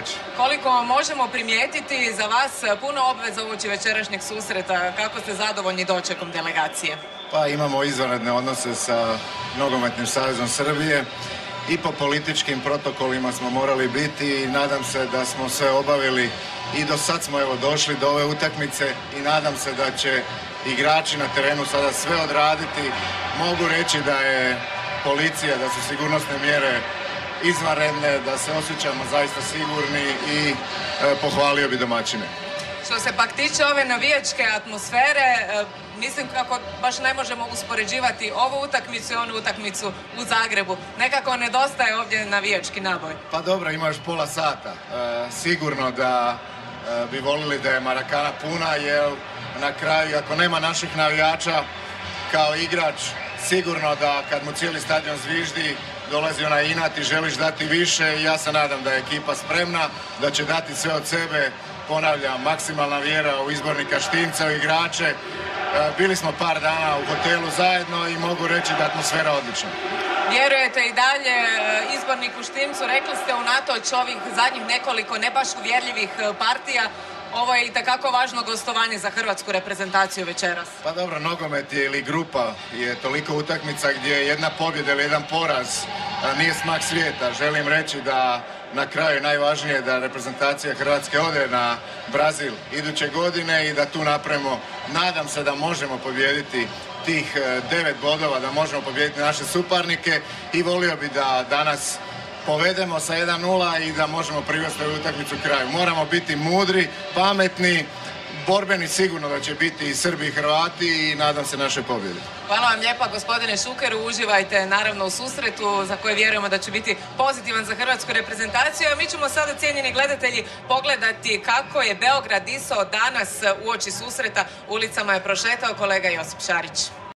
Šarić. Koliko možemo primijetiti, za vas puno obveza uoči večerašnjeg susreta. Kako ste zadovoljni dočekom delegacije? Pa imamo izvanredne odnose sa Nogometnim savezom Srbije i po političkim protokolima smo morali biti i nadam se da smo sve obavili i do sad smo evo došli do ove utakmice i nadam se da će igrači na terenu sada sve odraditi. Mogu reći da je policija, da su sigurnosne mjere izvanredne, da se osjećamo zaista sigurni i pohvalio bi domaćine. Što se pak tiče ove navijačke atmosfere, mislim kako baš ne možemo uspoređivati ovu utakmicu i onu utakmicu u Zagrebu. Nekako nedostaje ovdje navijački naboj. Pa dobro, ima još pola sata. Sigurno da bi volili da je Marakana puna, jer na kraju ako nema naših navijača kao igrač, sigurno da kad mu cijeli stadion zviždi, dolazi onaj inat i želiš dati više i ja se nadam da je ekipa spremna, da će dati sve od sebe. Ponavljam, maksimalna vjera u izbornika Štimca, u igrače. Bili smo par dana u hotelu zajedno i mogu reći da je atmosfera odlična. Vjerujete i dalje izborniku Štimcu, rekli ste unatoč ovih zadnjih nekoliko ne baš uvjerljivih partija, ovo je itekako važno gostovanje za hrvatsku reprezentaciju večeras. Pa dobro, nogomet je ili grupa je toliko utakmica gdje jedna pobjeda ili jedan poraz nije smak svijeta. Želim reći da na kraju najvažnije da reprezentacija Hrvatske ode na Brazil iduće godine i da tu napravimo, nadam se da možemo pobijediti tih 9 bodova, da možemo pobijediti naše suparnike i volio bi da danas povedemo sa 1-0 i da možemo privesti ovu utakmicu kraju. Moramo biti mudri, pametni, borbeni, sigurno da će biti i Srbi i Hrvati i nadam se naše pobjede. Hvala vam lijepa gospodine Šukeru, uživajte naravno u susretu za koje vjerujemo da će biti pozitivan za hrvatsku reprezentaciju, a mi ćemo sada, cijenjeni gledatelji, pogledati kako je Beograd disao danas uoči susreta. Ulicama je prošetao kolega Josip Šarić.